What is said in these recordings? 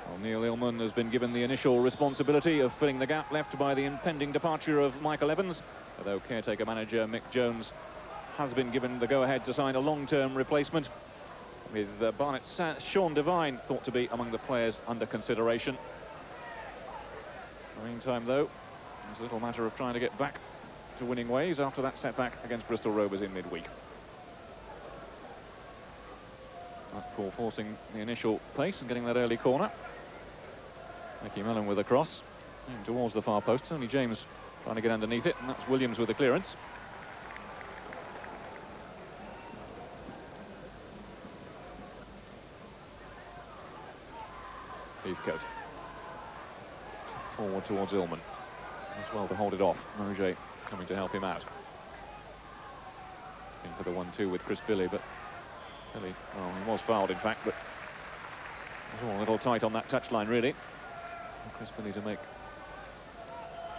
Well, Neil Illman has been given the initial responsibility of filling the gap left by the impending departure of Michael Evans, although caretaker manager Mick Jones has been given the go-ahead to sign a long-term replacement, with Barnett's Sean Devine thought to be among the players under consideration. In the meantime, though, it's a little matter of trying to get back to winning ways after that setback against Bristol Rovers in midweek. Blackpool forcing the initial pace and getting that early corner. Mickey Mellon with a cross towards the far post. It's only James trying to get underneath it, and that's Williams with the clearance. Heathcote forward towards Illman. As well to hold it off. Roger coming to help him out. Into the 1-2 with Chris Billy, but Billy, well, he was fouled in fact, but it was all a little tight on that touchline really. And Chris Billy to make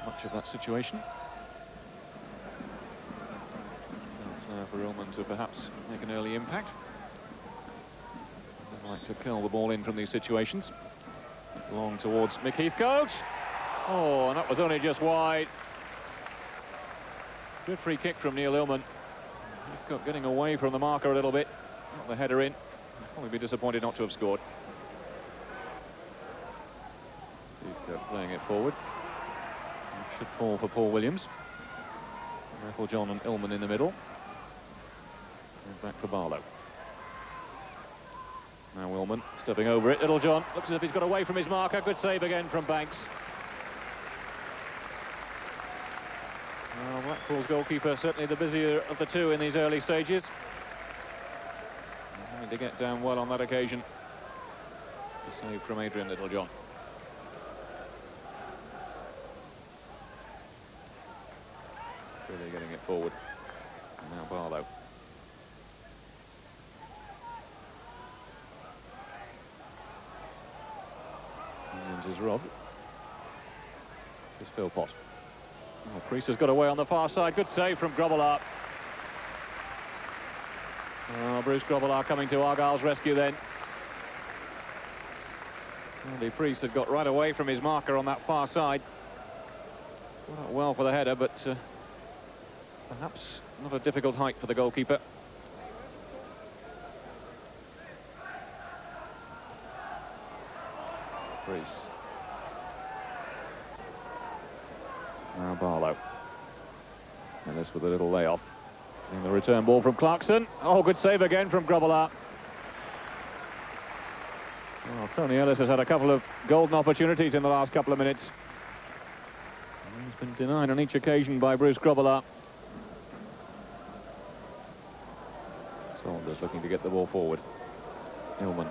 much of that situation. Chance now for Illman to perhaps make an early impact. They like to curl the ball in from these situations. Long towards Mick Heathcote. Oh, and that was only just wide. Good free kick from Neil Illman. Heathcote getting away from the marker a little bit. Got the header in. He'll probably be disappointed not to have scored. Heathcote playing it forward. It should fall for Paul Williams. John and Illman in the middle. And back for Barlow. Now Illman stepping over it. Littlejohn looks as if he's got away from his marker. Good save again from Banks. Well, Blackpool's goalkeeper certainly the busier of the two in these early stages. Having to get down well on that occasion. The save from Adrian Littlejohn. Really getting it forward. And now Barlow. Williams is robbed. It's Philpott. Oh, Priest has got away on the far side. Good save from Grobbelaar. Oh, Bruce Grobbelaar coming to Argyle's rescue then. Andy Priest had got right away from his marker on that far side. Well for the header, but perhaps not a difficult height for the goalkeeper. Priest. Now Barlow. And this with a little layoff. And the return ball from Clarkson. Oh, good save again from Grobbelaar. Well, Tony Ellis has had a couple of golden opportunities in the last couple of minutes. And he's been denied on each occasion by Bruce Grobbelaar. Saunders looking to get the ball forward. Illman.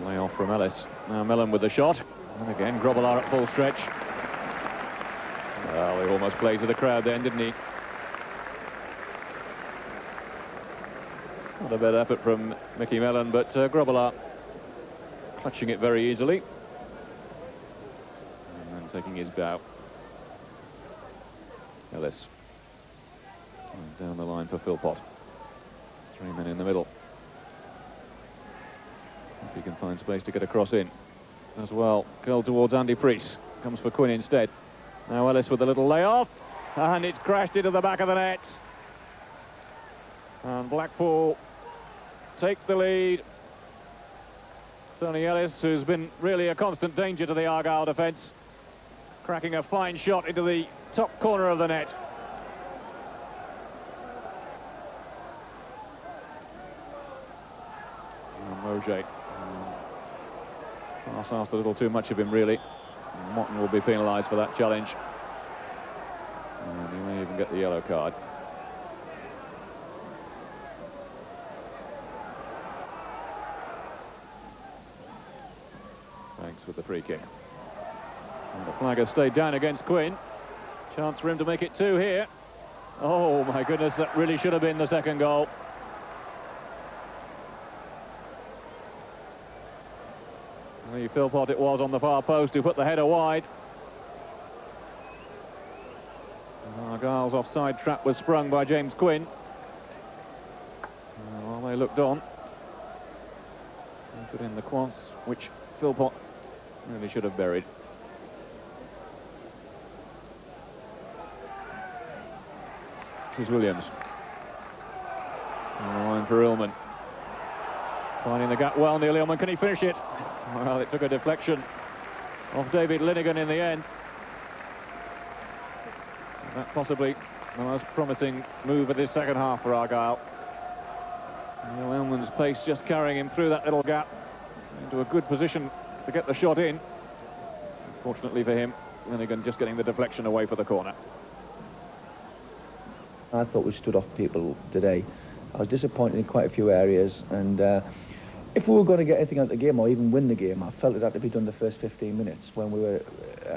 Layoff from Ellis. Now Mellon with the shot. And again, Grobbelaar at full stretch. Well, he almost played to the crowd then, didn't he? Not a bad effort from Mickey Mellon, but Grobbelaar clutching it very easily. And then taking his bow. Ellis. And down the line for Philpott. 3 men in the middle. If he can find space to get a cross in. As well, curled towards Andy Priest. Comes for Quinn instead. Now Ellis with a little layoff. And it's crashed into the back of the net. And Blackpool take the lead. Tony Ellis, who's been really a constant danger to the Argyle defence, cracking a fine shot into the top corner of the net. And Roger. Pass asked a little too much of him, really. And Morton will be penalised for that challenge. And he may even get the yellow card. Thanks with the free kick. And the flag has stayed down against Quinn. Chance for him to make it 2 here. Oh, my goodness, that really should have been the second goal. The Philpott it was on the far post who put the header wide. Argyle's offside trap was sprung by James Quinn. looked on. He put in the cross, which Philpott really should have buried. Here's Williams. On the line for Illman. Finding the gap well, Neil Illman. Can he finish it? Well, it took a deflection off David Linigan in the end. That possibly the most promising move of this second half for Argyle. Neil Illman's pace just carrying him through that little gap into a good position to get the shot in. Fortunately for him, Linigan just getting the deflection away for the corner. I thought we stood off people today. I was disappointed in quite a few areas, and if we were going to get anything out of the game or even win the game, I felt it had to be done the first 15 minutes when we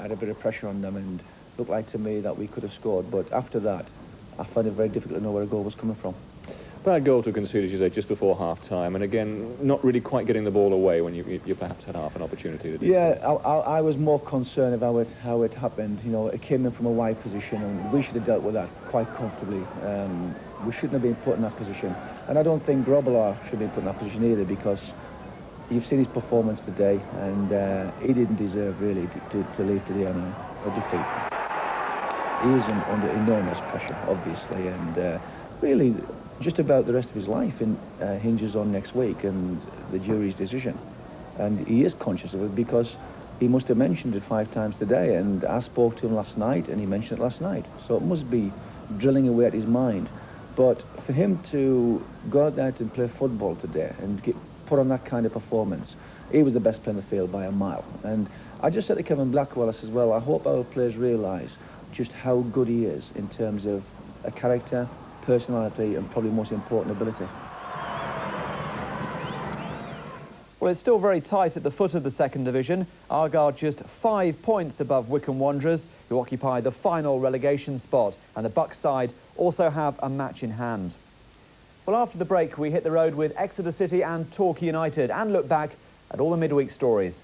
had a bit of pressure on them and looked like to me that we could have scored. But after that, I found it very difficult to know where a goal was coming from. Bad goal to concede, as you say, just before half-time, and again, not really quite getting the ball away when you perhaps had half an opportunity to do so. Yeah, I was more concerned about how it happened. You know, it came in from a wide position, and we should have dealt with that quite comfortably. We shouldn't have been put in that position. And I don't think Grobbelaar should be put in that position either, because you've seen his performance today, and he didn't deserve, really, to leave today on a defeat. He is under enormous pressure, obviously, and really, just about the rest of his life hinges on next week and the jury's decision. And he is conscious of it because he must have mentioned it 5 times today, and I spoke to him last night and he mentioned it last night. So it must be drilling away at his mind. But for him to go out there and play football today and put on that kind of performance, he was the best player in the field by a mile. And I just said to Kevin Blackwell, I said, well, I hope our players realise just how good he is in terms of a character, personality, and probably most important, ability. Well, it's still very tight at the foot of the second division. Argyle just 5 points above Wycombe Wanderers, who occupy the final relegation spot, and the Bucks side also have a match in hand. Well, after the break, we hit the road with Exeter City and Torquay United and look back at all the midweek stories.